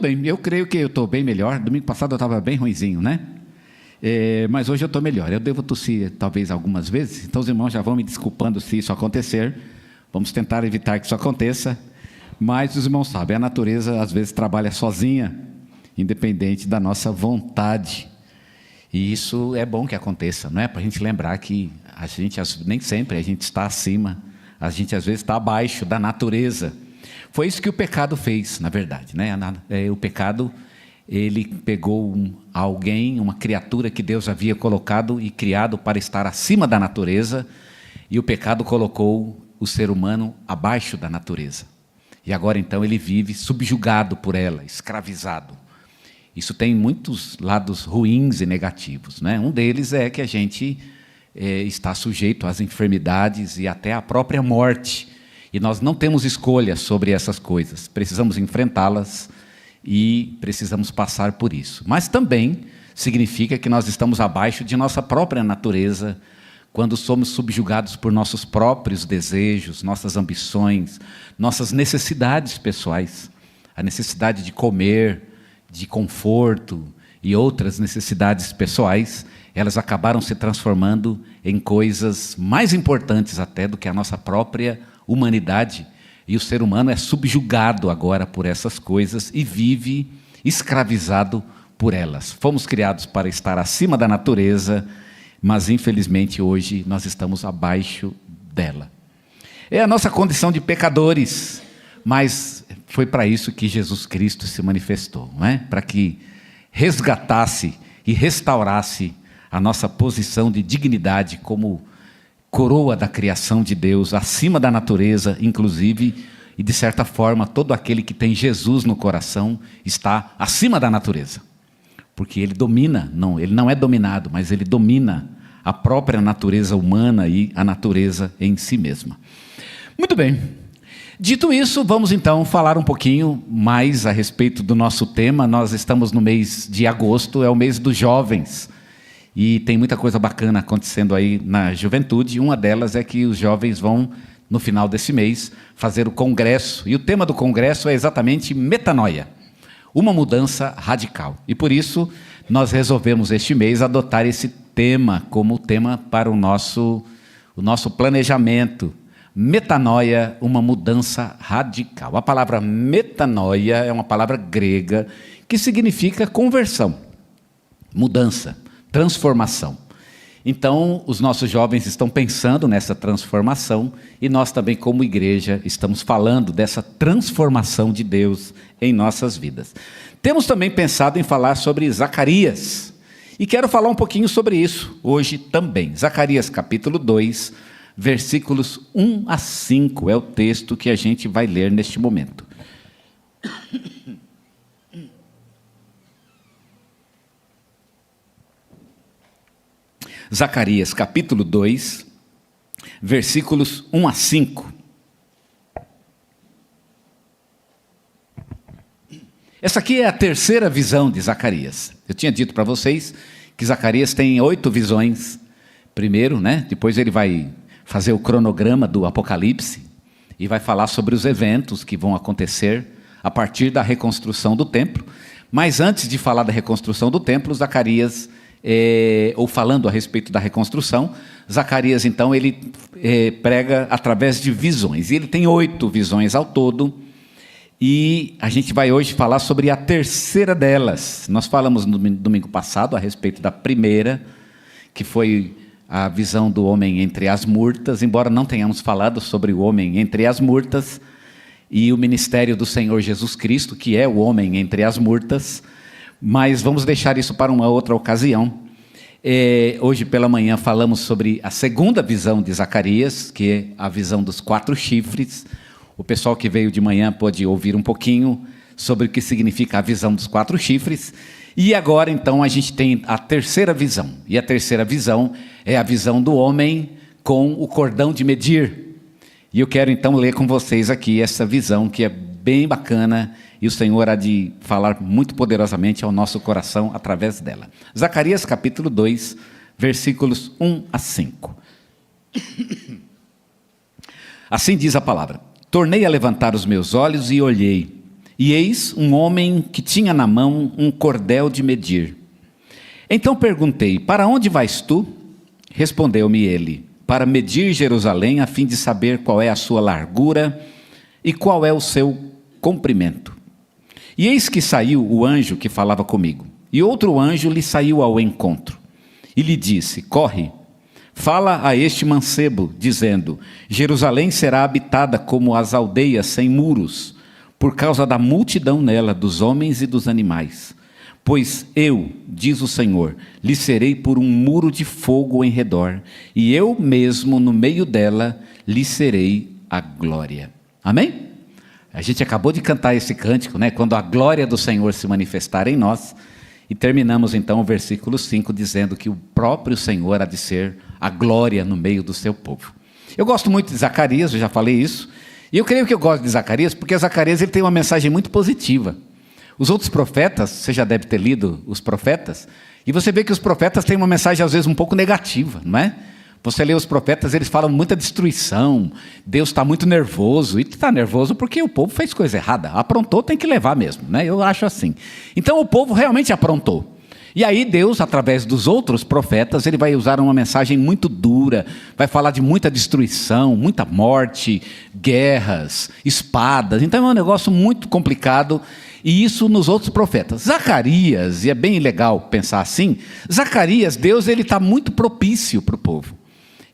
bem, eu creio que eu estou bem melhor. Domingo passado eu estava bem ruinzinho, né? Mas hoje eu estou melhor. Eu devo tossir talvez algumas vezes, então os irmãos já vão me desculpando se isso acontecer. Vamos tentar evitar que isso aconteça. Mas os irmãos sabem, a natureza às vezes trabalha sozinha, independente da nossa vontade. E isso é bom que aconteça, não é? Para a gente lembrar que a gente, nem sempre a gente está acima, a gente às vezes está abaixo da natureza. Foi isso que o pecado fez, na verdade, né? O pecado, ele pegou alguém, uma criatura que Deus havia colocado e criado para estar acima da natureza, e o pecado colocou o ser humano abaixo da natureza. E agora então ele vive subjugado por ela, escravizado. Isso tem muitos lados ruins e negativos, né? Um deles é que a gente está sujeito às enfermidades e até à própria morte. E nós não temos escolha sobre essas coisas. Precisamos enfrentá-las e precisamos passar por isso. Mas também significa que nós estamos abaixo de nossa própria natureza, quando somos subjugados por nossos próprios desejos, nossas ambições, nossas necessidades pessoais, a necessidade de comer, de conforto e outras necessidades pessoais, elas acabaram se transformando em coisas mais importantes até do que a nossa própria humanidade. E o ser humano é subjugado agora por essas coisas e vive escravizado por elas. Fomos criados para estar acima da natureza, mas infelizmente hoje nós estamos abaixo dela. É a nossa condição de pecadores, mas foi para isso que Jesus Cristo se manifestou, não é? Para que resgatasse e restaurasse a nossa posição de dignidade como coroa da criação de Deus, acima da natureza, inclusive, e de certa forma, todo aquele que tem Jesus no coração está acima da natureza. Porque ele domina, ele não é dominado, mas ele domina a própria natureza humana e a natureza em si mesma. Muito bem. Dito isso, vamos então falar um pouquinho mais a respeito do nosso tema. Nós estamos no mês de agosto, é o mês dos jovens. E tem muita coisa bacana acontecendo aí na juventude. Uma delas é que os jovens vão, no final desse mês, fazer o congresso. E o tema do congresso é exatamente metanoia, uma mudança radical. E por isso, nós resolvemos este mês adotar esse tema como tema para o nosso planejamento. Metanoia, uma mudança radical. A palavra metanoia é uma palavra grega que significa conversão, mudança, transformação. Então, os nossos jovens estão pensando nessa transformação e nós também, como igreja, estamos falando dessa transformação de Deus em nossas vidas. Temos também pensado em falar sobre Zacarias e quero falar um pouquinho sobre isso hoje também. Zacarias capítulo 2, versículos 1 a 5 é o texto que a gente vai ler neste momento. Zacarias, capítulo 2, versículos 1 a 5. Essa aqui é a terceira visão de Zacarias. Eu tinha dito para vocês que Zacarias tem 8 visões. Primeiro, né? Depois ele vai fazer o cronograma do Apocalipse e vai falar sobre os eventos que vão acontecer a partir da reconstrução do templo. Mas antes de falar da reconstrução do templo, Zacarias... ou falando a respeito da reconstrução, Zacarias então ele prega através de visões, e ele tem 8 visões ao todo, e a gente vai hoje falar sobre a terceira delas. Nós falamos no domingo passado a respeito da primeira, que foi a visão do homem entre as murtas, embora não tenhamos falado sobre o homem entre as murtas, e o ministério do Senhor Jesus Cristo, que é o homem entre as murtas, mas vamos deixar isso para uma outra ocasião. Hoje pela manhã falamos sobre a segunda visão de Zacarias, que é a visão dos 4 chifres. O pessoal que veio de manhã pôde ouvir um pouquinho sobre o que significa a visão dos 4 chifres. E agora então a gente tem a terceira visão. E a terceira visão é a visão do homem com o cordão de medir. E eu quero então ler com vocês aqui essa visão que é bem bacana, e o Senhor há de falar muito poderosamente ao nosso coração através dela. Zacarias capítulo 2, versículos 1 a 5. Assim diz a palavra: Tornei a levantar os meus olhos e olhei, e eis um homem que tinha na mão um cordel de medir. Então perguntei: para onde vais tu? Respondeu-me ele: para medir Jerusalém, a fim de saber qual é a sua largura e qual é o seu comprimento. E eis que saiu o anjo que falava comigo, e outro anjo lhe saiu ao encontro, e lhe disse: corre, fala a este mancebo, dizendo: Jerusalém será habitada como as aldeias sem muros, por causa da multidão nela, dos homens e dos animais. Pois eu, diz o Senhor, lhe serei por um muro de fogo em redor, e eu mesmo no meio dela lhe serei a glória. Amém? A gente acabou de cantar esse cântico, né? Quando a glória do Senhor se manifestar em nós. E terminamos então o versículo 5 dizendo que o próprio Senhor há de ser a glória no meio do seu povo. Eu gosto muito de Zacarias, eu já falei isso. E eu creio que eu gosto de Zacarias porque Zacarias ele tem uma mensagem muito positiva. Os outros profetas, você já deve ter lido os profetas, e você vê que os profetas têm uma mensagem às vezes um pouco negativa, não é? Você lê os profetas, eles falam muita destruição, Deus está muito nervoso, e está nervoso porque o povo fez coisa errada, aprontou, tem que levar mesmo, né? Eu acho assim. Então o povo realmente aprontou. E aí Deus, através dos outros profetas, ele vai usar uma mensagem muito dura, vai falar de muita destruição, muita morte, guerras, espadas. Então é um negócio muito complicado, e isso nos outros profetas. Zacarias, e é bem legal pensar assim, Zacarias, Deus está muito propício para o povo.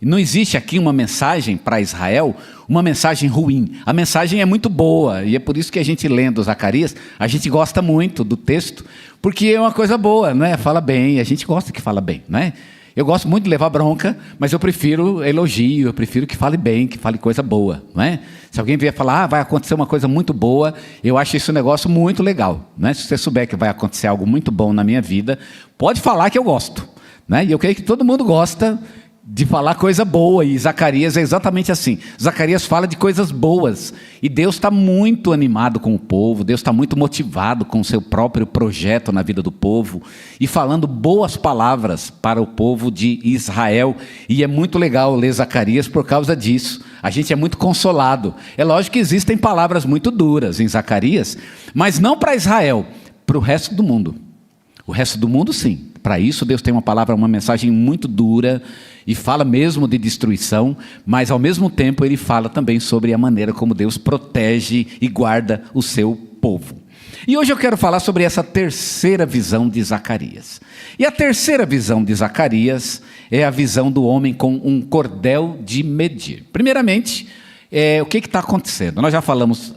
Não existe aqui uma mensagem para Israel, uma mensagem ruim. A mensagem é muito boa, e é por isso que a gente lendo Zacarias, a gente gosta muito do texto, porque é uma coisa boa, não é? Fala bem, a gente gosta que fala bem, não é? Eu gosto muito de levar bronca, mas eu prefiro elogio, eu prefiro que fale bem, que fale coisa boa, não é? Se alguém vier falar, vai acontecer uma coisa muito boa, eu acho esse negócio muito legal, não é? Se você souber que vai acontecer algo muito bom na minha vida, pode falar que eu gosto, não é? E eu creio que todo mundo gosta de falar coisa boa, e Zacarias é exatamente assim. Zacarias fala de coisas boas, e Deus está muito animado com o povo, Deus está muito motivado com o seu próprio projeto na vida do povo, e falando boas palavras para o povo de Israel, e é muito legal ler Zacarias por causa disso. A gente é muito consolado. É lógico que existem palavras muito duras em Zacarias, mas não para Israel, para o resto do mundo. O resto do mundo sim. Para isso Deus tem uma palavra, uma mensagem muito dura, e fala mesmo de destruição, mas ao mesmo tempo ele fala também sobre a maneira como Deus protege e guarda o seu povo. E hoje eu quero falar sobre essa terceira visão de Zacarias. E a terceira visão de Zacarias é a visão do homem com um cordel de medir. Primeiramente, o que está acontecendo? Nós já falamos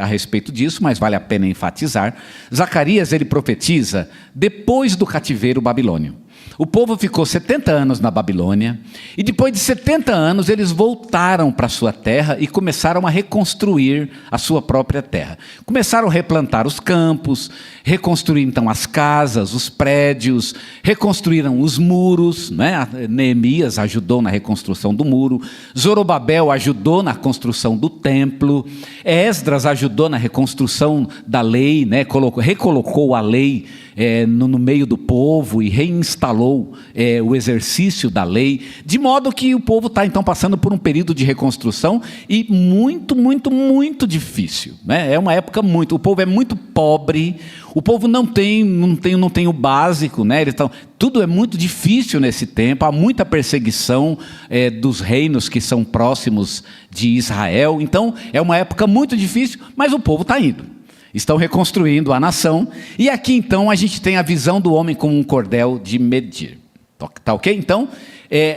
a respeito disso, mas vale a pena enfatizar. Zacarias, ele profetiza depois do cativeiro babilônio. O povo ficou 70 anos na Babilônia, e depois de 70 anos eles voltaram para a sua terra e começaram a reconstruir a sua própria terra. Começaram a replantar os campos, reconstruir então as casas, os prédios, reconstruíram os muros, né? Neemias ajudou na reconstrução do muro, Zorobabel ajudou na construção do templo, Esdras ajudou na reconstrução da lei, né? Recolocou a lei no meio do povo e reinstalou o exercício da lei, de modo que o povo está então passando por um período de reconstrução e muito, muito, muito difícil, né? É uma época o povo é muito pobre, o povo não tem o básico, né? Tudo é muito difícil nesse tempo, há muita perseguição dos reinos que são próximos de Israel, então é uma época muito difícil, mas o povo está indo. Estão reconstruindo a nação, e aqui então a gente tem a visão do homem como um cordel de medir. Tá ok? Então,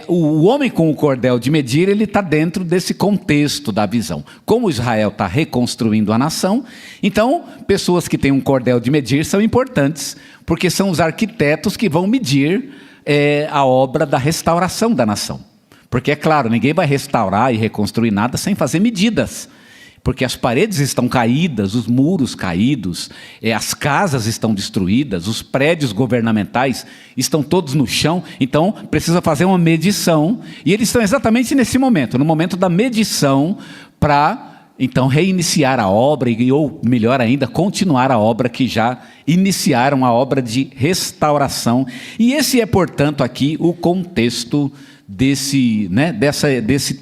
o homem com o cordel de medir, ele está dentro desse contexto da visão. Como Israel está reconstruindo a nação, então pessoas que têm um cordel de medir são importantes, porque são os arquitetos que vão medir a obra da restauração da nação. Porque é claro, ninguém vai restaurar e reconstruir nada sem fazer medidas. Porque as paredes estão caídas, os muros caídos, as casas estão destruídas, os prédios governamentais estão todos no chão, então precisa fazer uma medição, e eles estão exatamente nesse momento, no momento da medição, para então reiniciar a obra, ou melhor ainda, continuar a obra que já iniciaram, a obra de restauração. E esse é, portanto, aqui o contexto desse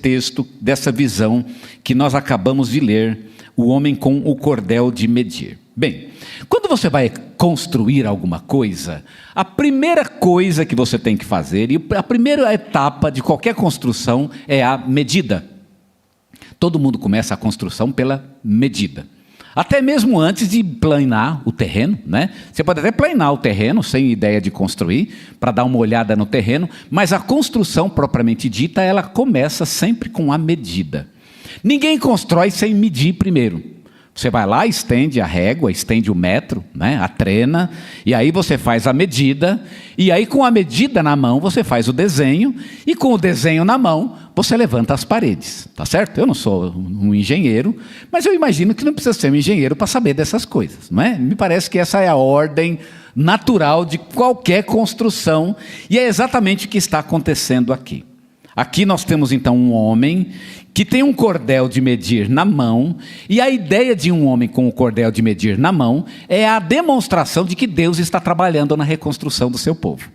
texto, dessa visão que nós acabamos de ler, o homem com o cordel de medir. Bem, quando você vai construir alguma coisa, a primeira coisa que você tem que fazer, e a primeira etapa de qualquer construção é a medida. Todo mundo começa a construção pela medida. Até mesmo antes de planear o terreno, né? Você pode até planear o terreno sem ideia de construir, para dar uma olhada no terreno, mas a construção propriamente dita, ela começa sempre com a medida. Ninguém constrói sem medir primeiro. Você vai lá, estende a régua, estende o metro, né? A trena, e aí você faz a medida, e aí com a medida na mão você faz o desenho, e com o desenho na mão você levanta as paredes, tá certo? Eu não sou um engenheiro, mas eu imagino que não precisa ser um engenheiro para saber dessas coisas, não é? Me parece que essa é a ordem natural de qualquer construção, e é exatamente o que está acontecendo aqui. Aqui nós temos então um homem que tem um cordel de medir na mão, e a ideia de um homem com o cordel de medir na mão é a demonstração de que Deus está trabalhando na reconstrução do seu povo.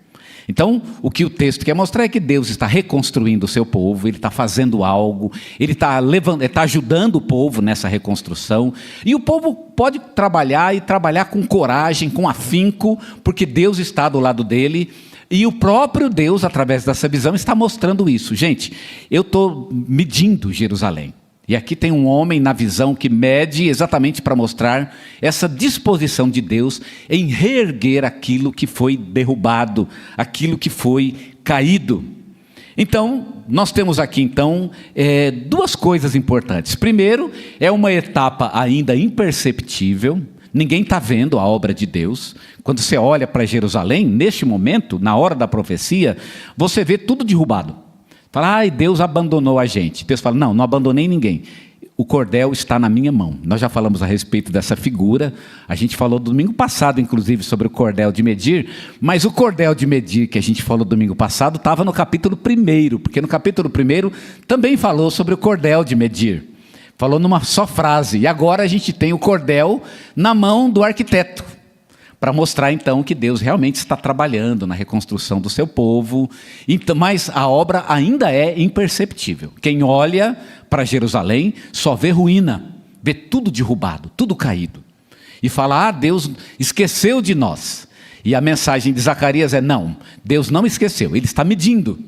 Então, o que o texto quer mostrar é que Deus está reconstruindo o seu povo, Ele está fazendo algo, Ele está ajudando o povo nessa reconstrução, e o povo pode trabalhar e trabalhar com coragem, com afinco, porque Deus está do lado dele. E o próprio Deus, através dessa visão, está mostrando isso. Gente, eu estou medindo Jerusalém. E aqui tem um homem na visão que mede exatamente para mostrar essa disposição de Deus em reerguer aquilo que foi derrubado, aquilo que foi caído. Então, nós temos aqui então duas coisas importantes. Primeiro, é uma etapa ainda imperceptível. Ninguém está vendo a obra de Deus. Quando você olha para Jerusalém, neste momento, na hora da profecia, você vê tudo derrubado. Fala, ai, Deus abandonou a gente. Deus fala, não abandonei ninguém. O cordel está na minha mão. Nós já falamos a respeito dessa figura. A gente falou domingo passado, inclusive, sobre o cordel de medir. Mas o cordel de medir que a gente falou domingo passado estava no capítulo 1, porque no capítulo 1 também falou sobre o cordel de medir. Falou numa só frase, e agora a gente tem o cordel na mão do arquiteto, para mostrar então que Deus realmente está trabalhando na reconstrução do seu povo, então, mas a obra ainda é imperceptível. Quem olha para Jerusalém só vê ruína, vê tudo derrubado, tudo caído, e fala, Deus esqueceu de nós. E a mensagem de Zacarias é, não, Deus não esqueceu, Ele está medindo.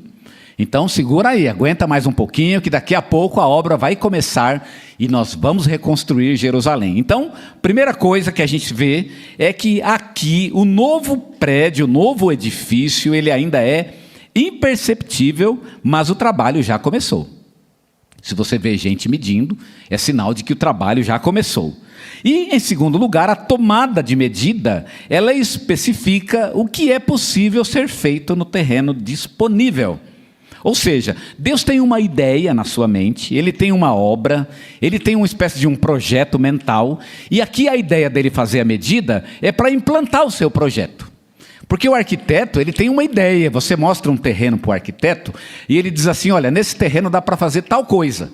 Então segura aí, aguenta mais um pouquinho, que daqui a pouco a obra vai começar e nós vamos reconstruir Jerusalém. Então, primeira coisa que a gente vê é que aqui o novo prédio, o novo edifício, ele ainda é imperceptível, mas o trabalho já começou. Se você vê gente medindo, é sinal de que o trabalho já começou. E, em segundo lugar, a tomada de medida, ela especifica o que é possível ser feito no terreno disponível. Ou seja, Deus tem uma ideia na sua mente, Ele tem uma obra, Ele tem uma espécie de um projeto mental, e aqui a ideia dele fazer a medida é para implantar o seu projeto. Porque o arquiteto, ele tem uma ideia, você mostra um terreno para o arquiteto, e ele diz assim, olha, nesse terreno dá para fazer tal coisa.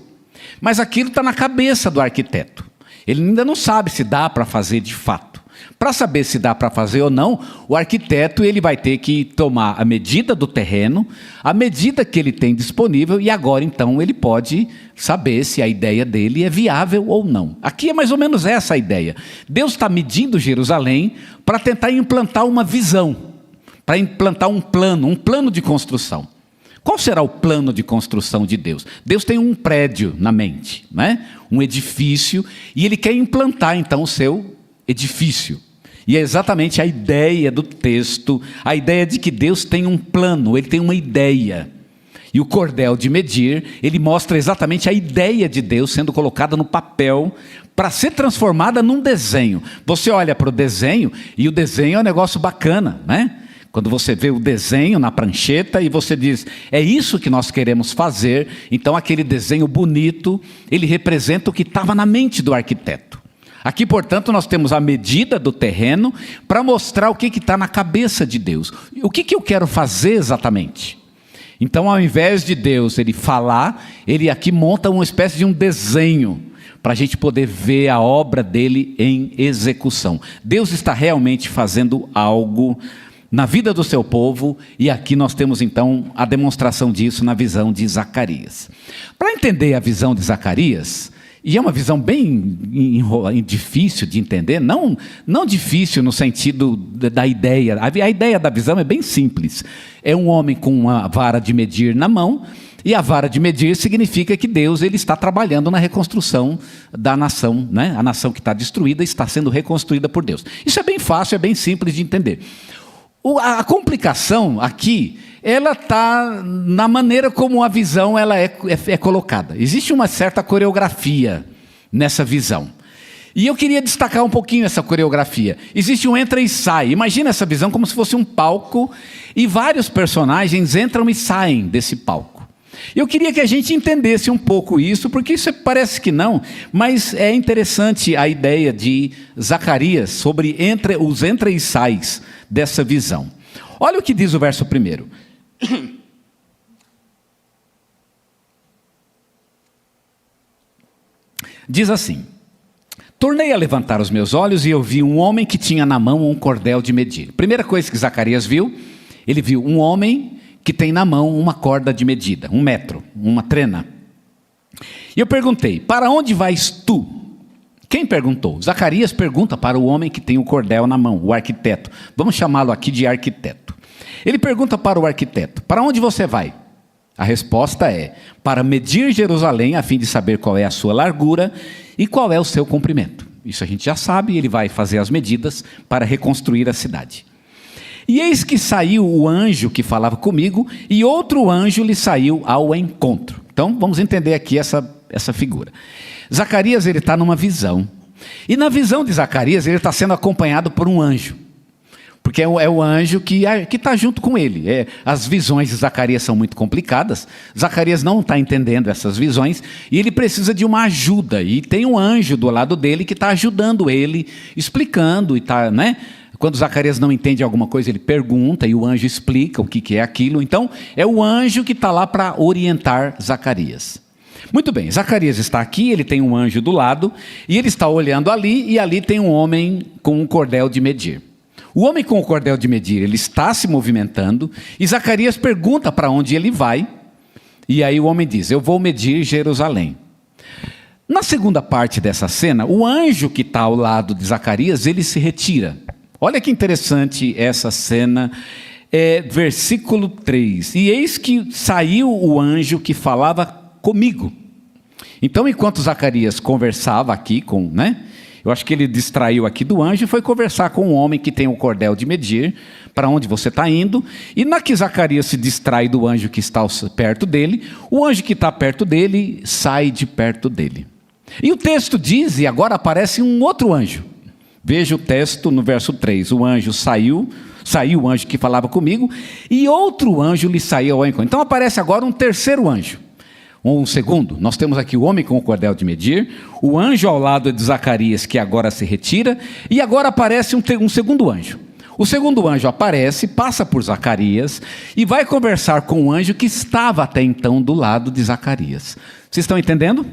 Mas aquilo está na cabeça do arquiteto. Ele ainda não sabe se dá para fazer de fato. Para saber se dá para fazer ou não, o arquiteto ele vai ter que tomar a medida do terreno, a medida que ele tem disponível, e agora então ele pode saber se a ideia dele é viável ou não. Aqui é mais ou menos essa a ideia. Deus está medindo Jerusalém para tentar implantar uma visão, para implantar um plano de construção. Qual será o plano de construção de Deus? Deus tem um prédio na mente, né? Um edifício, e Ele quer implantar então o seu edifício. E é exatamente a ideia do texto, a ideia de que Deus tem um plano, Ele tem uma ideia. E o cordel de medir, ele mostra exatamente a ideia de Deus sendo colocada no papel para ser transformada num desenho. Você olha para o desenho, e o desenho é um negócio bacana, né? Quando você vê o desenho na prancheta e você diz, é isso que nós queremos fazer, então aquele desenho bonito, ele representa o que estava na mente do arquiteto. Aqui, portanto, nós temos a medida do terreno para mostrar o que está na cabeça de Deus. O que eu quero fazer exatamente? Então, ao invés de Deus ele falar, ele aqui monta uma espécie de um desenho para a gente poder ver a obra dele em execução. Deus está realmente fazendo algo na vida do seu povo, e aqui nós temos então a demonstração disso na visão de Zacarias. Para entender a visão de Zacarias, E é uma visão bem difícil de entender, não difícil no sentido da ideia. A ideia da visão é bem simples. É um homem com uma vara de medir na mão, e a vara de medir significa que Deus ele está trabalhando na reconstrução da nação, né? A nação que está destruída está sendo reconstruída por Deus. Isso é bem fácil, é bem simples de entender. A complicação aqui, ela está na maneira como a visão ela é colocada. Existe uma certa coreografia nessa visão. E eu queria destacar um pouquinho essa coreografia. Existe um entra e sai. Imagina essa visão como se fosse um palco e vários personagens entram e saem desse palco. Eu queria que a gente entendesse um pouco isso, porque isso parece que não, mas é interessante a ideia de Zacarias sobre os entra e sais dessa visão. Olha o que diz o verso 1. Diz assim: tornei a levantar os meus olhos e eu vi um homem que tinha na mão um cordel de medir. Primeira coisa que Zacarias viu, ele viu um homem que tem na mão uma corda de medida, 1 metro, uma trena. E eu perguntei: para onde vais tu? Quem perguntou? Zacarias pergunta para o homem que tem o cordel na mão, o arquiteto. Vamos chamá-lo aqui de arquiteto. Ele pergunta para o arquiteto: para onde você vai? A resposta é: para medir Jerusalém, a fim de saber qual é a sua largura e qual é o seu comprimento. Isso a gente já sabe, ele vai fazer as medidas para reconstruir a cidade. E eis que saiu o anjo que falava comigo, e outro anjo lhe saiu ao encontro. Então, vamos entender aqui essa figura. Zacarias, ele está numa visão. E na visão de Zacarias, ele está sendo acompanhado por um anjo. Porque é o anjo que está junto com ele. As visões de Zacarias são muito complicadas. Zacarias não está entendendo essas visões, e ele precisa de uma ajuda. E tem um anjo do lado dele que está ajudando ele, explicando, e está, né? Quando Zacarias não entende alguma coisa, ele pergunta e o anjo explica o que é aquilo. Então, é o anjo que está lá para orientar Zacarias. Muito bem, Zacarias está aqui, ele tem um anjo do lado, e ele está olhando ali, e ali tem um homem com um cordel de medir. O homem com o cordel de medir, ele está se movimentando, e Zacarias pergunta para onde ele vai, e aí o homem diz: eu vou medir Jerusalém. Na segunda parte dessa cena, o anjo que está ao lado de Zacarias, ele se retira. Olha que interessante essa cena, versículo 3. E eis que saiu o anjo que falava comigo. Então, enquanto Zacarias conversava aqui eu acho que ele distraiu aqui do anjo e foi conversar com um homem que tem o cordel de medir, para onde você está indo. E na que Zacarias se distrai do anjo que está perto dele, o anjo que está perto dele sai de perto dele. E o texto diz, e agora aparece um outro anjo. Veja o texto no verso 3, o anjo saiu o anjo que falava comigo, e outro anjo lhe saiu ao encontro. Então aparece agora um terceiro anjo, um segundo. Nós temos aqui o homem com o cordel de medir, o anjo ao lado de Zacarias que agora se retira, e agora aparece um segundo anjo. O segundo anjo aparece, passa por Zacarias, e vai conversar com o anjo que estava até então do lado de Zacarias. Vocês estão entendendo?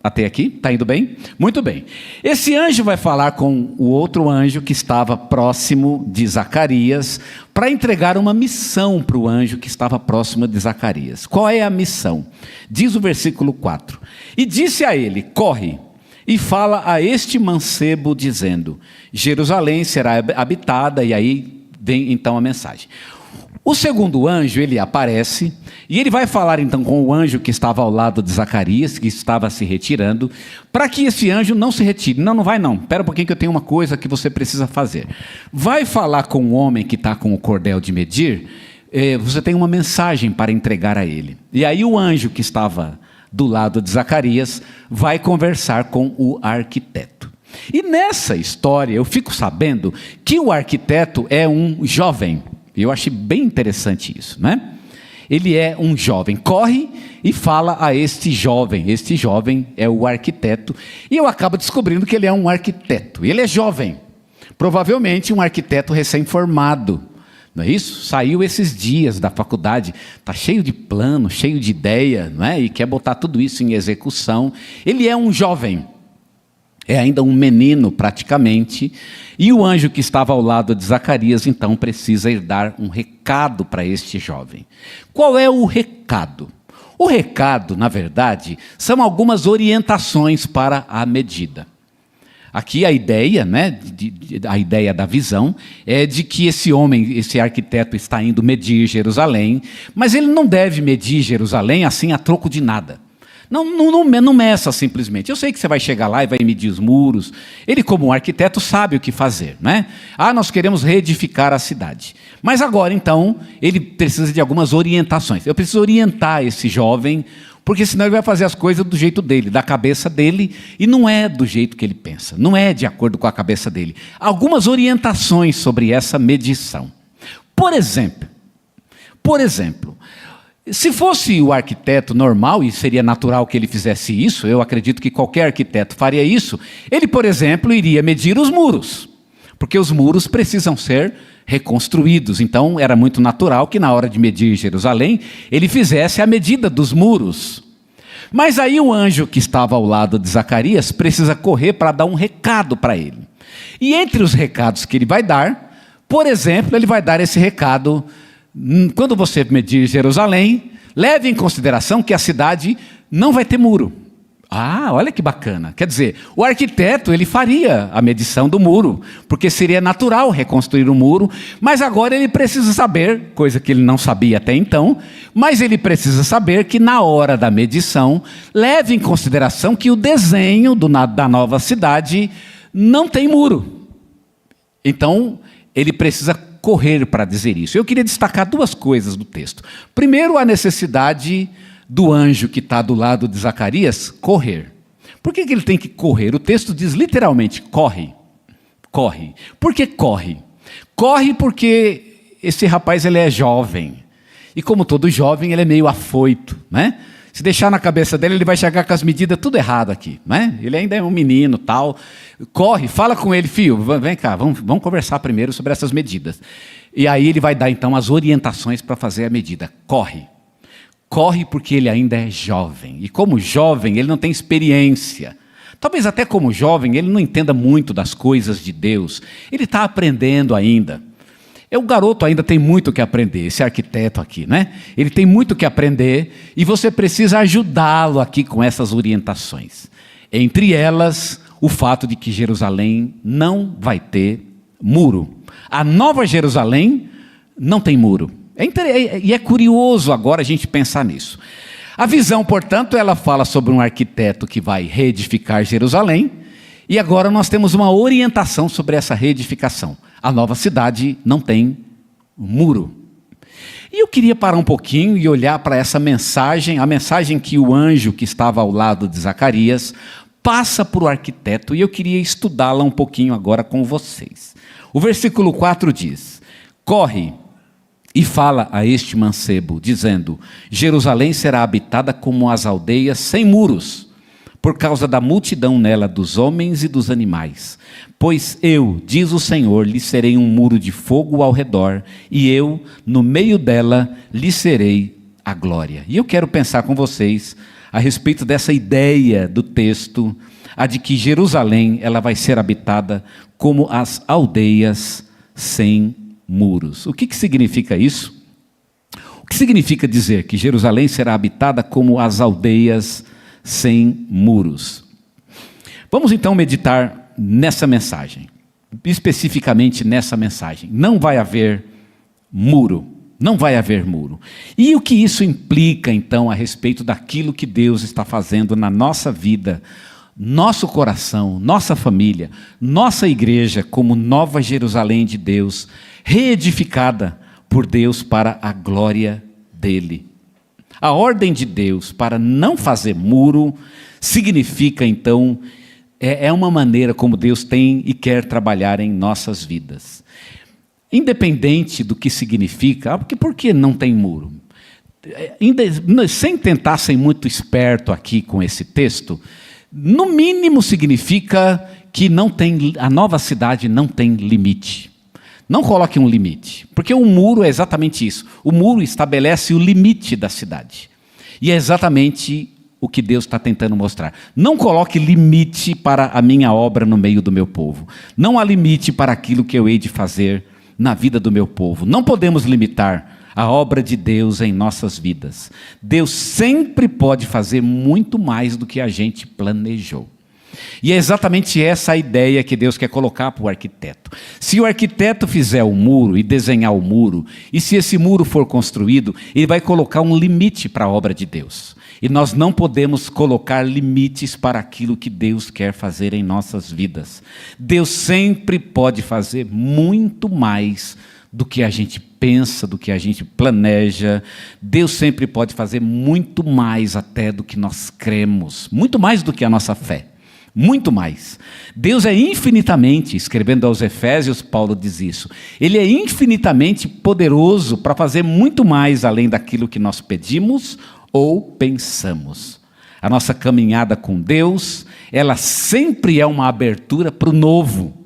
Até aqui? Está indo bem? Muito bem. Esse anjo vai falar com o outro anjo que estava próximo de Zacarias para entregar uma missão para o anjo que estava próximo de Zacarias. Qual é a missão? Diz o versículo 4. E disse a ele: corre e fala a este mancebo dizendo: Jerusalém será habitada. E aí vem então a mensagem. O segundo anjo, ele aparece, e ele vai falar então com o anjo que estava ao lado de Zacarias, que estava se retirando, para que esse anjo não se retire. Não vai não, espera um pouquinho que eu tenho uma coisa que você precisa fazer. Vai falar com o homem que está com o cordel de medir, você tem uma mensagem para entregar a ele. E aí o anjo que estava do lado de Zacarias vai conversar com o arquiteto. E nessa história eu fico sabendo que o arquiteto é um jovem. Eu achei bem interessante isso, né? Ele é um jovem, corre e fala a este jovem é o arquiteto, e eu acabo descobrindo que ele é um arquiteto, ele é jovem, provavelmente um arquiteto recém-formado, não é isso? Saiu esses dias da faculdade, está cheio de plano, cheio de ideia, não é? E quer botar tudo isso em execução. Ele é um jovem, é ainda um menino praticamente, e o anjo que estava ao lado de Zacarias então precisa ir dar um recado para este jovem. Qual é o recado? O recado, na verdade, são algumas orientações para a medida. Aqui a ideia, né, a ideia da visão é de que esse homem, esse arquiteto está indo medir Jerusalém, mas ele não deve medir Jerusalém assim a troco de nada. Não meça simplesmente. Eu sei que você vai chegar lá e vai medir os muros. Ele, como um arquiteto, sabe o que fazer, né? Nós queremos reedificar a cidade. Mas agora, então, ele precisa de algumas orientações. Eu preciso orientar esse jovem, porque senão ele vai fazer as coisas do jeito dele, da cabeça dele, e não é do jeito que ele pensa, não é de acordo com a cabeça dele. Algumas orientações sobre essa medição. Por exemplo, se fosse o arquiteto normal, e seria natural que ele fizesse isso, eu acredito que qualquer arquiteto faria isso, ele, por exemplo, iria medir os muros, porque os muros precisam ser reconstruídos. Então, era muito natural que na hora de medir Jerusalém, ele fizesse a medida dos muros. Mas aí o anjo que estava ao lado de Zacarias precisa correr para dar um recado para ele. E entre os recados que ele vai dar, por exemplo, ele vai dar esse recado: quando você medir Jerusalém, leve em consideração que a cidade não vai ter muro. Olha que bacana. Quer dizer, o arquiteto, ele faria a medição do muro, porque seria natural reconstruir o muro, mas agora ele precisa saber, coisa que ele não sabia até então, mas ele precisa saber que na hora da medição, leve em consideração que o desenho da nova cidade não tem muro. Então, ele precisa correr para dizer isso. Eu queria destacar duas coisas do texto. Primeiro, a necessidade do anjo que está do lado de Zacarias correr. Por que ele tem que correr? O texto diz literalmente, corre. Corre. Por que corre? Corre porque esse rapaz ele é jovem. E como todo jovem, ele é meio afoito, né? Se deixar na cabeça dele, ele vai chegar com as medidas tudo errado aqui, né? Ele ainda é um menino, tal. Corre, fala com ele, filho, vem cá, vamos conversar primeiro sobre essas medidas. E aí ele vai dar então as orientações para fazer a medida. Corre. Corre porque ele ainda é jovem. E como jovem, ele não tem experiência. Talvez até como jovem, ele não entenda muito das coisas de Deus. Ele está aprendendo ainda. O garoto ainda tem muito que aprender, esse arquiteto aqui, né? Ele tem muito que aprender e você precisa ajudá-lo aqui com essas orientações. Entre elas, o fato de que Jerusalém não vai ter muro. A Nova Jerusalém não tem muro. E é curioso agora a gente pensar nisso. A visão, portanto, ela fala sobre um arquiteto que vai reedificar Jerusalém, e agora nós temos uma orientação sobre essa reedificação. A nova cidade não tem muro. E eu queria parar um pouquinho e olhar para essa mensagem, a mensagem que o anjo que estava ao lado de Zacarias passa para o arquiteto, e eu queria estudá-la um pouquinho agora com vocês. O versículo 4 diz: corre e fala a este mancebo, dizendo: Jerusalém será habitada como as aldeias sem muros, por causa da multidão nela dos homens e dos animais. Pois eu, diz o Senhor, lhe serei um muro de fogo ao redor, e eu, no meio dela, lhe serei a glória. E eu quero pensar com vocês a respeito dessa ideia do texto, a de que Jerusalém ela vai ser habitada como as aldeias sem muros. O que significa isso? O que significa dizer que Jerusalém será habitada como as aldeias sem muros? Vamos então meditar nessa mensagem, especificamente nessa mensagem. Não vai haver muro, não vai haver muro. E o que isso implica então a respeito daquilo que Deus está fazendo na nossa vida, nosso coração, nossa família, nossa igreja como Nova Jerusalém de Deus, reedificada por Deus para a glória dele. A ordem de Deus para não fazer muro significa então, é uma maneira como Deus tem e quer trabalhar em nossas vidas. Independente do que significa, porque por que não tem muro? Sem tentar ser muito esperto aqui com esse texto, no mínimo significa que a nova cidade não tem limite. Não coloque um limite, porque o muro é exatamente isso. O muro estabelece o limite da cidade. E é exatamente o que Deus está tentando mostrar. Não coloque limite para a minha obra no meio do meu povo. Não há limite para aquilo que eu hei de fazer na vida do meu povo. Não podemos limitar a obra de Deus em nossas vidas. Deus sempre pode fazer muito mais do que a gente planejou. E é exatamente essa a ideia que Deus quer colocar para o arquiteto. Se o arquiteto fizer o muro e desenhar o muro, e se esse muro for construído, ele vai colocar um limite para a obra de Deus. E nós não podemos colocar limites para aquilo que Deus quer fazer em nossas vidas. Deus sempre pode fazer muito mais do que a gente pensa, do que a gente planeja. Deus sempre pode fazer muito mais até do que nós cremos, muito mais do que a nossa fé. Muito mais. Deus é infinitamente, escrevendo aos Efésios, Paulo diz isso, Ele é infinitamente poderoso para fazer muito mais além daquilo que nós pedimos ou pensamos. A nossa caminhada com Deus, ela sempre é uma abertura para o novo,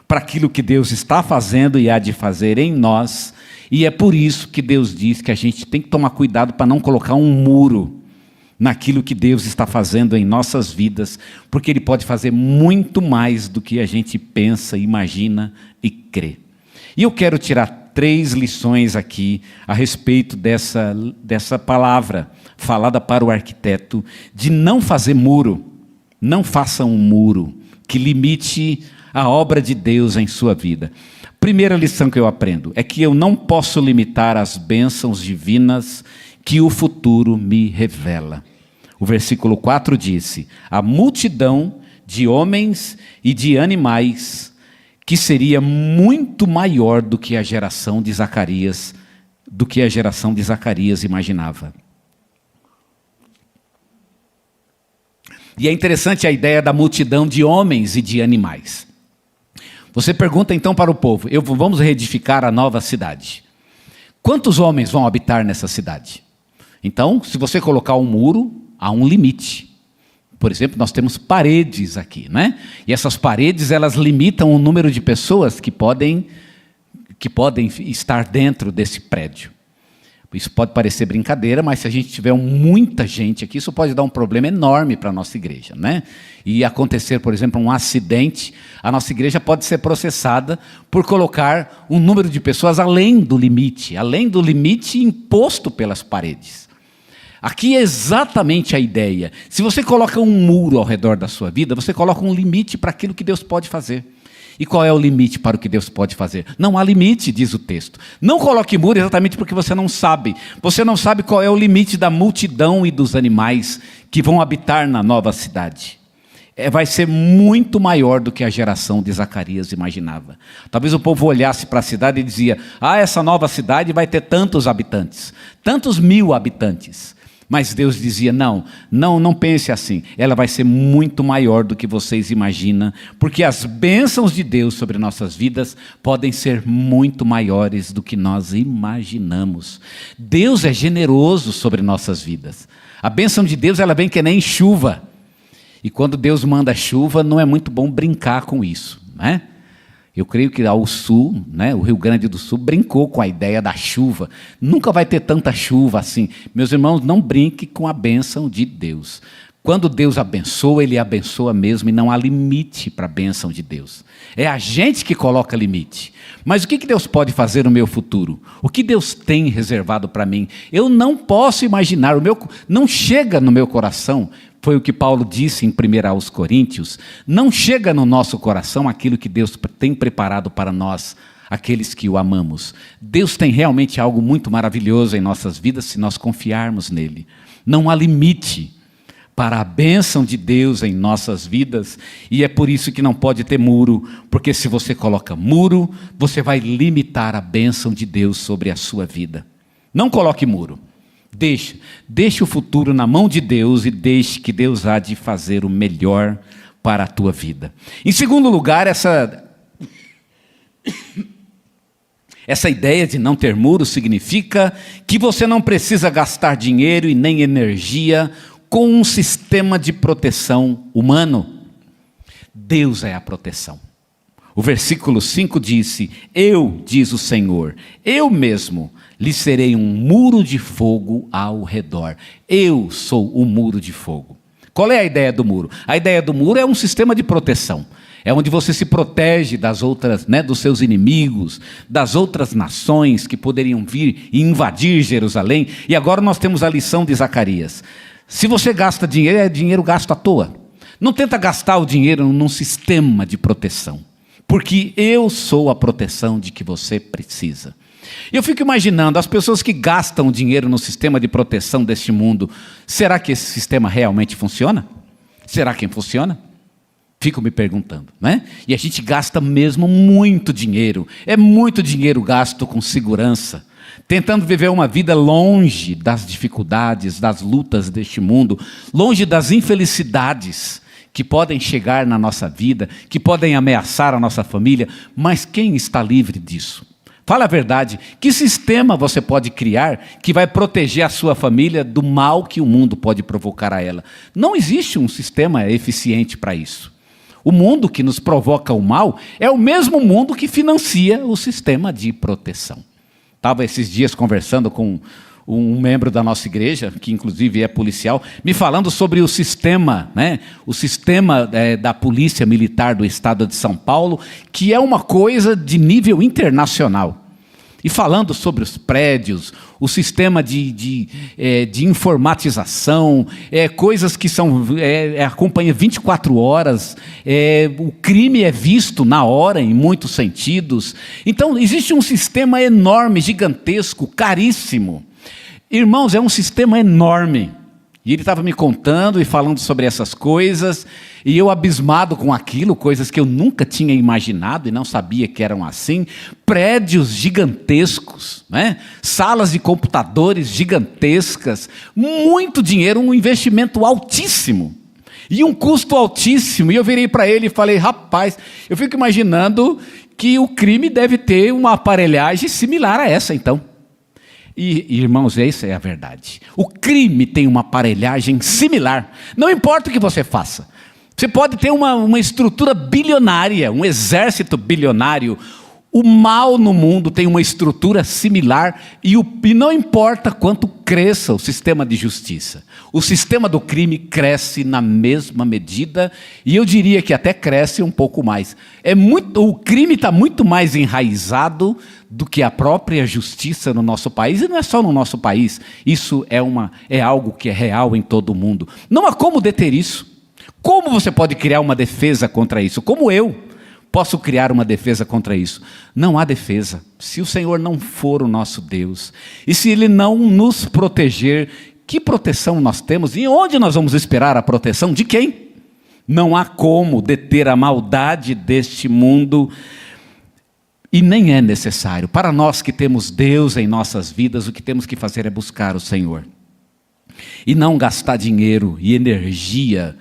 para aquilo que Deus está fazendo e há de fazer em nós, e é por isso que Deus diz que a gente tem que tomar cuidado para não colocar um muro naquilo que Deus está fazendo em nossas vidas, porque Ele pode fazer muito mais do que a gente pensa, imagina e crê. E eu quero tirar 3 lições aqui a respeito dessa palavra falada para o arquiteto, de não fazer muro. Não faça um muro que limite a obra de Deus em sua vida. Primeira lição que eu aprendo é que eu não posso limitar as bênçãos divinas que o futuro me revela. O versículo 4 disse: a multidão de homens e de animais, que seria muito maior do que a geração de Zacarias, imaginava. E é interessante a ideia da multidão de homens e de animais. Você pergunta então para o povo: vamos reedificar a nova cidade. Quantos homens vão habitar nessa cidade? Então, se você colocar um muro, há um limite. Por exemplo, nós temos paredes aqui, né? E essas paredes, elas limitam o número de pessoas que podem estar dentro desse prédio. Isso pode parecer brincadeira, mas se a gente tiver muita gente aqui, isso pode dar um problema enorme para a nossa igreja, né? E acontecer, por exemplo, um acidente, a nossa igreja pode ser processada por colocar um número de pessoas além do limite imposto pelas paredes. Aqui é exatamente a ideia. Se você coloca um muro ao redor da sua vida, você coloca um limite para aquilo que Deus pode fazer. E qual é o limite para o que Deus pode fazer? Não há limite, diz o texto. Não coloque muro exatamente porque você não sabe. Você não sabe qual é o limite da multidão e dos animais que vão habitar na nova cidade. Vai ser muito maior do que a geração de Zacarias imaginava. Talvez o povo olhasse para a cidade e dizia: essa nova cidade vai ter tantos habitantes, tantos 1000 habitantes. Mas Deus dizia: não pense assim, ela vai ser muito maior do que vocês imaginam, porque as bênçãos de Deus sobre nossas vidas podem ser muito maiores do que nós imaginamos. Deus é generoso sobre nossas vidas. A bênção de Deus, ela vem que nem chuva. E quando Deus manda chuva, não é muito bom brincar com isso, né? Eu creio que ao sul, né, o Rio Grande do Sul brincou com a ideia da chuva. Nunca vai ter tanta chuva assim. Meus irmãos, não brinque com a bênção de Deus. Quando Deus abençoa, Ele abençoa mesmo, e não há limite para a bênção de Deus. É a gente que coloca limite. Mas o que Deus pode fazer no meu futuro? O que Deus tem reservado para mim? Eu não posso imaginar, não chega no meu coração. Foi o que Paulo disse em 1 aos Coríntios: não chega no nosso coração aquilo que Deus tem preparado para nós, aqueles que o amamos. Deus tem realmente algo muito maravilhoso em nossas vidas se nós confiarmos nele. Não há limite para a bênção de Deus em nossas vidas, e é por isso que não pode ter muro, porque se você coloca muro, você vai limitar a bênção de Deus sobre a sua vida. Não coloque muro. Deixe o futuro na mão de Deus e deixe que Deus há de fazer o melhor para a tua vida. Em segundo lugar, essa ideia de não ter muro significa que você não precisa gastar dinheiro e nem energia com um sistema de proteção humano. Deus é a proteção. O versículo 5 disse: diz o Senhor, eu mesmo lhe serei um muro de fogo ao redor. Eu sou o muro de fogo. Qual é a ideia do muro? A ideia do muro é um sistema de proteção. É onde você se protege das outras, dos seus inimigos, das outras nações que poderiam vir e invadir Jerusalém. E agora nós temos a lição de Zacarias. Se você gasta dinheiro, é dinheiro gasto à toa. Não tenta gastar o dinheiro num sistema de proteção, porque eu sou a proteção de que você precisa. Eu fico imaginando, as pessoas que gastam dinheiro no sistema de proteção deste mundo, será que esse sistema realmente funciona? Será que funciona? Fico me perguntando, né? E a gente gasta mesmo muito dinheiro, é muito dinheiro gasto com segurança, tentando viver uma vida longe das dificuldades, das lutas deste mundo, longe das infelicidades que podem chegar na nossa vida, que podem ameaçar a nossa família, mas quem está livre disso? Fala a verdade, que sistema você pode criar que vai proteger a sua família do mal que o mundo pode provocar a ela? Não existe um sistema eficiente para isso. O mundo que nos provoca o mal é o mesmo mundo que financia o sistema de proteção. Estava esses dias conversando com um membro da nossa igreja, que inclusive é policial, me falando sobre o sistema, o sistema da Polícia Militar do Estado de São Paulo, que é uma coisa de nível internacional. E falando sobre os prédios, o sistema de informatização, coisas que são, acompanha 24 horas, o crime é visto na hora em muitos sentidos. Então existe um sistema enorme, gigantesco, caríssimo. Irmãos, é um sistema enorme. E ele estava me contando e falando sobre essas coisas, e eu abismado com aquilo, coisas que eu nunca tinha imaginado e não sabia que eram assim. Prédios gigantescos, salas de computadores gigantescas, muito dinheiro, um investimento altíssimo e um custo altíssimo. E eu virei para ele e falei: rapaz, eu fico imaginando que o crime deve ter uma aparelhagem similar a essa então. E, irmãos, essa é a verdade. O crime tem uma aparelhagem similar. Não importa o que você faça. Você pode ter uma estrutura bilionária, um exército bilionário. O mal no mundo tem uma estrutura similar e não importa quanto cresça o sistema de justiça. O sistema do crime cresce na mesma medida e eu diria que até cresce um pouco mais. O crime está muito mais enraizado do que a própria justiça no nosso país, e não é só no nosso país, isso é algo que é real em todo o mundo. Não há como deter isso. Como você pode criar uma defesa contra isso? Como eu posso criar uma defesa contra isso? Não há defesa. Se o Senhor não for o nosso Deus, e se Ele não nos proteger, que proteção nós temos? E onde nós vamos esperar a proteção? De quem? Não há como deter a maldade deste mundo. E nem é necessário. Para nós que temos Deus em nossas vidas, o que temos que fazer é buscar o Senhor. E não gastar dinheiro e energia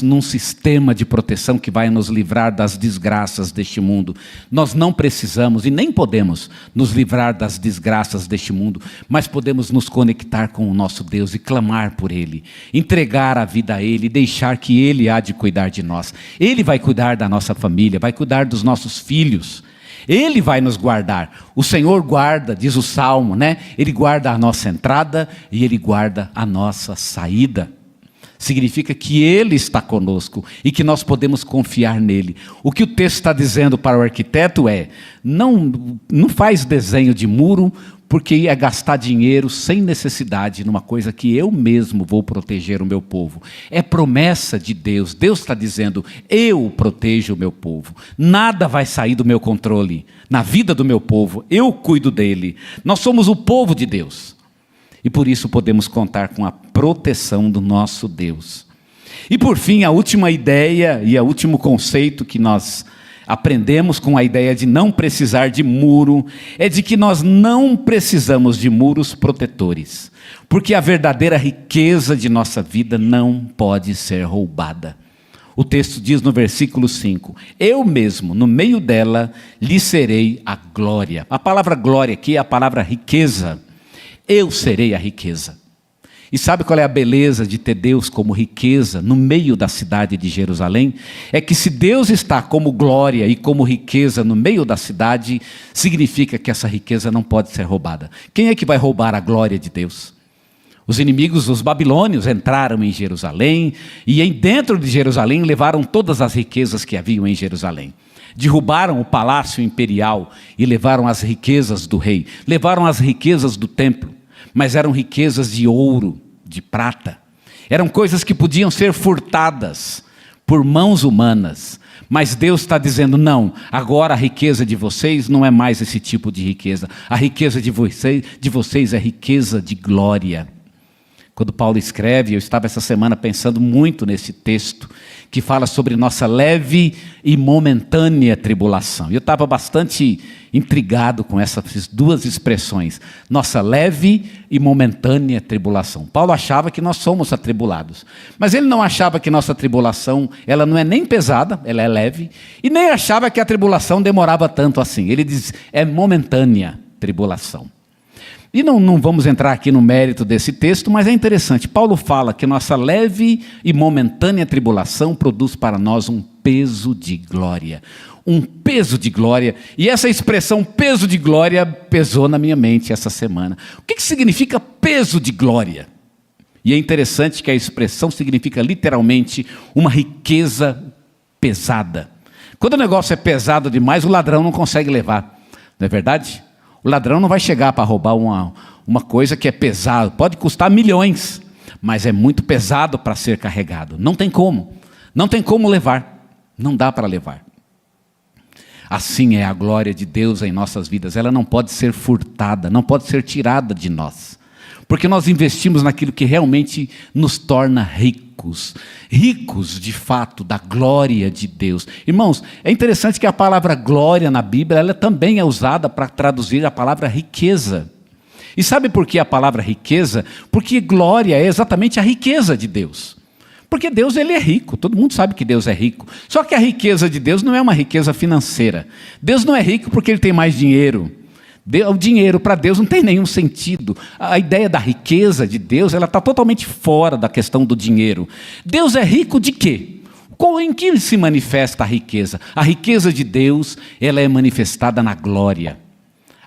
num sistema de proteção que vai nos livrar das desgraças deste mundo. Nós não precisamos e nem podemos nos livrar das desgraças deste mundo, mas podemos nos conectar com o nosso Deus e clamar por Ele, entregar a vida a Ele, deixar que Ele há de cuidar de nós. Ele vai cuidar da nossa família, vai cuidar dos nossos filhos. Ele vai nos guardar. O Senhor guarda, diz o Salmo, Ele guarda a nossa entrada e Ele guarda a nossa saída. Significa que Ele está conosco e que nós podemos confiar nele. O que o texto está dizendo para o arquiteto é: não faz desenho de muro, porque ia gastar dinheiro sem necessidade numa coisa que eu mesmo vou proteger o meu povo. É promessa de Deus. Deus está dizendo: eu protejo o meu povo. Nada vai sair do meu controle. Na vida do meu povo, eu cuido dele. Nós somos o povo de Deus. E por isso podemos contar com a proteção do nosso Deus. E por fim, a última ideia e o último conceito que nós aprendemos com a ideia de não precisar de muro, é de que nós não precisamos de muros protetores, porque a verdadeira riqueza de nossa vida não pode ser roubada. O texto diz no versículo 5, eu mesmo, no meio dela, lhe serei a glória. A palavra glória aqui é a palavra riqueza. Eu serei a riqueza. E sabe qual é a beleza de ter Deus como riqueza no meio da cidade de Jerusalém? É que se Deus está como glória e como riqueza no meio da cidade, significa que essa riqueza não pode ser roubada. Quem é que vai roubar a glória de Deus? Os inimigos, os babilônios, entraram em Jerusalém e dentro de Jerusalém levaram todas as riquezas que haviam em Jerusalém. Derrubaram o palácio imperial e levaram as riquezas do rei, levaram as riquezas do templo, mas eram riquezas de ouro, de prata. Eram coisas que podiam ser furtadas por mãos humanas. Mas Deus está dizendo, não, agora a riqueza de vocês não é mais esse tipo de riqueza. A riqueza de vocês é riqueza de glória. Quando Paulo escreve, eu estava essa semana pensando muito nesse texto, que fala sobre nossa leve e momentânea tribulação. Eu estava bastante intrigado com essas duas expressões, nossa leve e momentânea tribulação. Paulo achava que nós somos atribulados, mas ele não achava que nossa tribulação, ela não é nem pesada, ela é leve, e nem achava que a tribulação demorava tanto assim. Ele diz, é momentânea tribulação. E não vamos entrar aqui no mérito desse texto, mas é interessante. Paulo fala que nossa leve e momentânea tribulação produz para nós um peso de glória. Um peso de glória. E essa expressão peso de glória pesou na minha mente essa semana. O que significa peso de glória? E é interessante que a expressão significa literalmente uma riqueza pesada. Quando o negócio é pesado demais, o ladrão não consegue levar. Não é verdade? O ladrão não vai chegar para roubar uma coisa que é pesada, pode custar milhões, mas é muito pesado para ser carregado. Não tem como levar, não dá para levar. Assim é a glória de Deus em nossas vidas, ela não pode ser furtada, não pode ser tirada de nós, porque nós investimos naquilo que realmente nos torna ricos de fato da glória de Deus. Irmãos, é interessante que a palavra glória na Bíblia, ela também é usada para traduzir a palavra riqueza. E sabe por que a palavra riqueza? Porque glória é exatamente a riqueza de Deus. Porque Deus, ele é rico, todo mundo sabe que Deus é rico. Só que a riqueza de Deus não é uma riqueza financeira. Deus não é rico porque ele tem mais dinheiro. O dinheiro para Deus não tem nenhum sentido. A ideia da riqueza de Deus, ela está totalmente fora da questão do dinheiro. Deus é rico de quê? Em que se manifesta a riqueza? A riqueza de Deus, ela é manifestada na glória.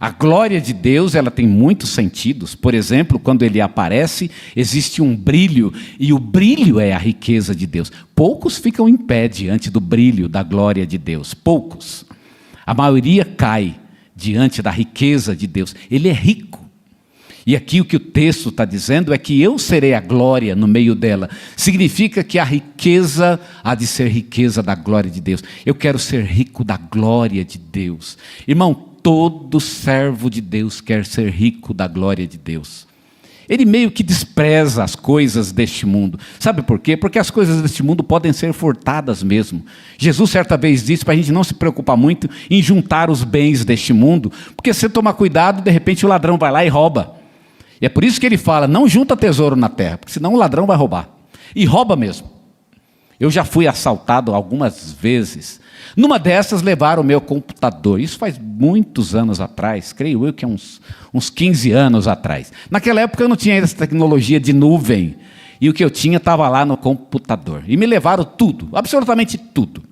A glória de Deus, ela tem muitos sentidos. Por exemplo, quando ele aparece, existe um brilho, e o brilho é a riqueza de Deus. Poucos ficam em pé diante do brilho da glória de Deus. Poucos. A maioria cai diante da riqueza de Deus. Ele é rico. E aqui o que o texto está dizendo é que eu serei a glória no meio dela. Significa que a riqueza há de ser riqueza da glória de Deus. Eu quero ser rico da glória de Deus. Irmão, todo servo de Deus quer ser rico da glória de Deus. Ele meio que despreza as coisas deste mundo. Sabe por quê? Porque as coisas deste mundo podem ser furtadas mesmo. Jesus certa vez disse para a gente não se preocupar muito em juntar os bens deste mundo, porque se você tomar cuidado, de repente o ladrão vai lá e rouba. E é por isso que ele fala, não junta tesouro na terra, porque senão o ladrão vai roubar. E rouba mesmo. Eu já fui assaltado algumas vezes. Numa dessas levaram o meu computador. Isso faz muitos anos atrás, creio eu que é uns 15 anos atrás. Naquela época eu não tinha essa tecnologia de nuvem. E o que eu tinha estava lá no computador. E me levaram tudo, absolutamente tudo.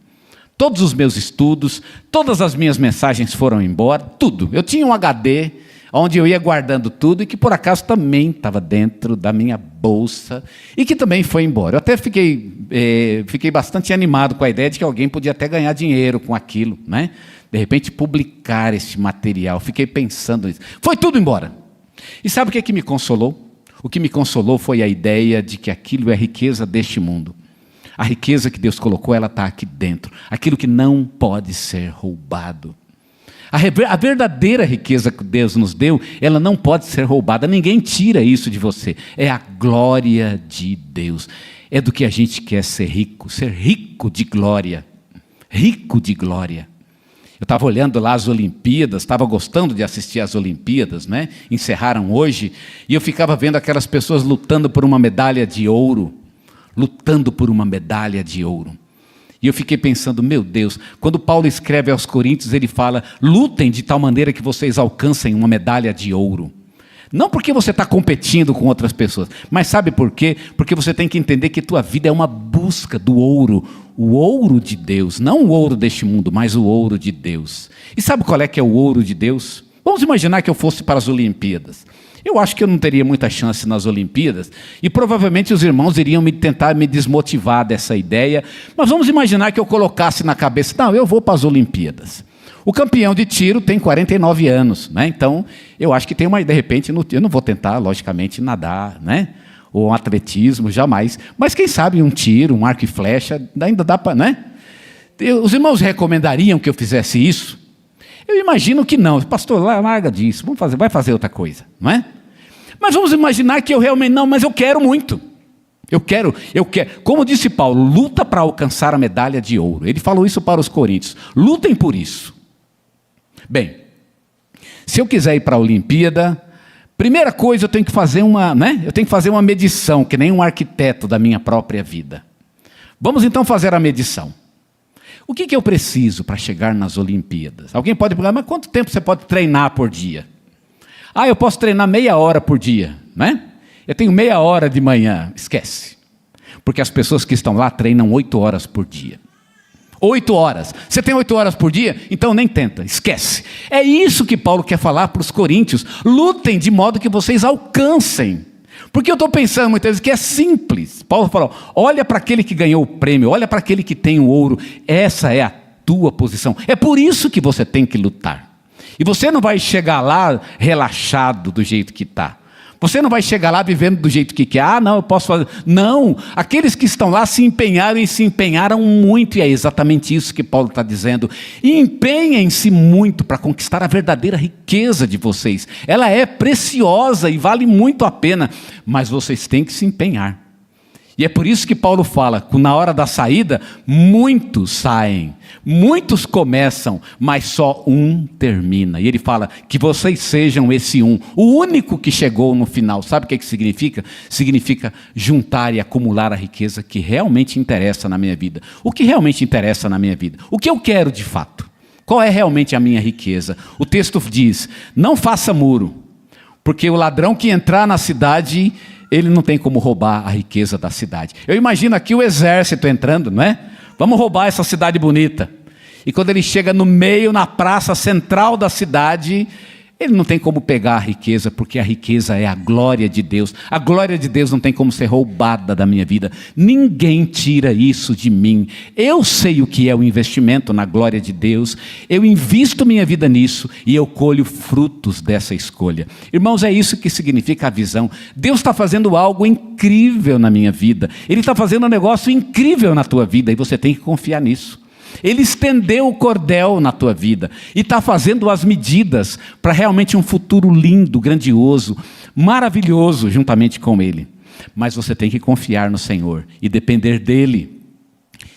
Todos os meus estudos, todas as minhas mensagens foram embora, tudo. Eu tinha um HD onde eu ia guardando tudo e que por acaso também estava dentro da minha bolsa e que também foi embora. Eu até fiquei bastante animado com a ideia de que alguém podia até ganhar dinheiro com aquilo, né? De repente publicar esse material. Fiquei pensando nisso. Foi tudo embora. E sabe o que me consolou? O que me consolou foi a ideia de que aquilo é riqueza deste mundo. A riqueza que Deus colocou, ela está aqui dentro. Aquilo que não pode ser roubado. A verdadeira riqueza que Deus nos deu, ela não pode ser roubada. Ninguém tira isso de você. É a glória de Deus. É do que a gente quer ser rico de glória. Rico de glória. Eu estava olhando lá as Olimpíadas, estava gostando de assistir às Olimpíadas, né? Encerraram hoje, e eu ficava vendo aquelas pessoas lutando por uma medalha de ouro. Lutando por uma medalha de ouro. E eu fiquei pensando, meu Deus, quando Paulo escreve aos Coríntios, ele fala, lutem de tal maneira que vocês alcancem uma medalha de ouro. Não porque você está competindo com outras pessoas, mas sabe por quê? Porque você tem que entender que tua vida é uma busca do ouro, o ouro de Deus, não o ouro deste mundo, mas o ouro de Deus. E sabe qual é que é o ouro de Deus? Vamos imaginar que eu fosse para as Olimpíadas. Eu acho que eu não teria muita chance nas Olimpíadas e provavelmente os irmãos iriam tentar me desmotivar dessa ideia. Mas vamos imaginar que eu colocasse na cabeça, não, eu vou para as Olimpíadas. O campeão de tiro tem 49 anos, né? Então eu acho que tem de repente, eu não vou tentar, logicamente, nadar, né? Ou um atletismo, jamais. Mas quem sabe um tiro, um arco e flecha, ainda dá para, né? Os irmãos recomendariam que eu fizesse isso? Eu imagino que não. Pastor, larga disso, vai fazer outra coisa, não é? Mas vamos imaginar que eu realmente não, mas eu quero muito. Eu quero. Como disse Paulo, luta para alcançar a medalha de ouro. Ele falou isso para os coríntios. Lutem por isso. Bem, se eu quiser ir para a Olimpíada, primeira coisa eu tenho que fazer eu tenho que fazer uma medição, que nem um arquiteto da minha própria vida. Vamos então fazer a medição. O que eu preciso para chegar nas Olimpíadas? Alguém pode perguntar, mas quanto tempo você pode treinar por dia? Eu posso treinar meia hora por dia, né? Eu tenho meia hora de manhã, esquece. Porque as pessoas que estão lá treinam 8 horas por dia. 8 horas. Você tem 8 horas por dia? Então nem tenta, esquece. É isso que Paulo quer falar para os coríntios. Lutem de modo que vocês alcancem. Porque eu estou pensando muitas vezes que é simples. Paulo falou, olha para aquele que ganhou o prêmio, olha para aquele que tem o ouro. Essa é a tua posição. É por isso que você tem que lutar. E você não vai chegar lá relaxado do jeito que está. Você não vai chegar lá vivendo do jeito que quer. Não, eu posso fazer. Não, aqueles que estão lá se empenharam e se empenharam muito. E é exatamente isso que Paulo está dizendo. E empenhem-se muito para conquistar a verdadeira riqueza de vocês. Ela é preciosa e vale muito a pena. Mas vocês têm que se empenhar. E é por isso que Paulo fala que na hora da saída, muitos saem, muitos começam, mas só um termina. E ele fala que vocês sejam esse um, o único que chegou no final. Sabe o que significa? Significa juntar e acumular a riqueza que realmente interessa na minha vida. O que realmente interessa na minha vida? O que eu quero de fato? Qual é realmente a minha riqueza? O texto diz, não faça muro, porque o ladrão que entrar na cidade, ele não tem como roubar a riqueza da cidade. Eu imagino aqui o exército entrando, não é? Vamos roubar essa cidade bonita. E quando ele chega no meio, na praça central da cidade, ele não tem como pegar a riqueza, porque a riqueza é a glória de Deus. A glória de Deus não tem como ser roubada da minha vida. Ninguém tira isso de mim. Eu sei o que é o investimento na glória de Deus. Eu invisto minha vida nisso e eu colho frutos dessa escolha. Irmãos, é isso que significa a visão. Deus está fazendo algo incrível na minha vida. Ele está fazendo um negócio incrível na tua vida e você tem que confiar nisso. Ele estendeu o cordel na tua vida e está fazendo as medidas para realmente um futuro lindo, grandioso, maravilhoso juntamente com Ele. Mas você tem que confiar no Senhor e depender dEle.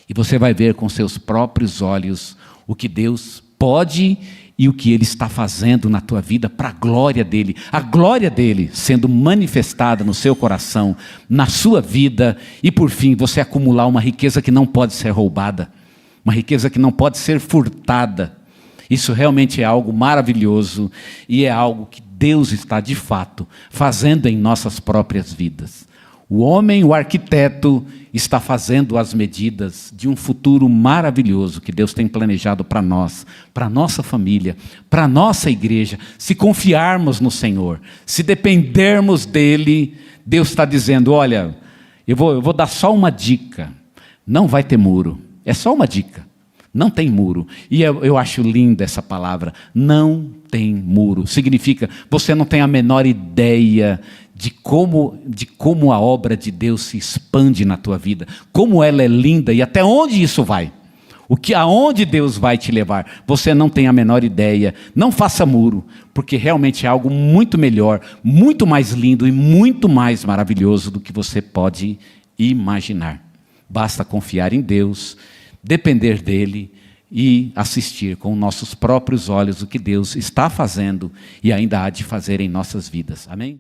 E você vai ver com seus próprios olhos o que Deus pode e o que Ele está fazendo na tua vida para a glória dEle. A glória dEle sendo manifestada no seu coração, na sua vida e por fim você acumular uma riqueza que não pode ser roubada. Uma riqueza que não pode ser furtada. Isso realmente é algo maravilhoso e é algo que Deus está de fato fazendo em nossas próprias vidas. O homem, o arquiteto, está fazendo as medidas de um futuro maravilhoso que Deus tem planejado para nós, para a nossa família, para a nossa igreja. Se confiarmos no Senhor, se dependermos dEle, Deus está dizendo, olha, eu vou dar só uma dica, não vai ter muro. É só uma dica, não tem muro. E eu acho linda essa palavra, não tem muro. Significa, você não tem a menor ideia de como a obra de Deus se expande na tua vida, como ela é linda e até onde isso vai. Aonde Deus vai te levar, você não tem a menor ideia. Não faça muro, porque realmente é algo muito melhor, muito mais lindo e muito mais maravilhoso do que você pode imaginar. Basta confiar em Deus, depender dEle e assistir com nossos próprios olhos o que Deus está fazendo e ainda há de fazer em nossas vidas. Amém?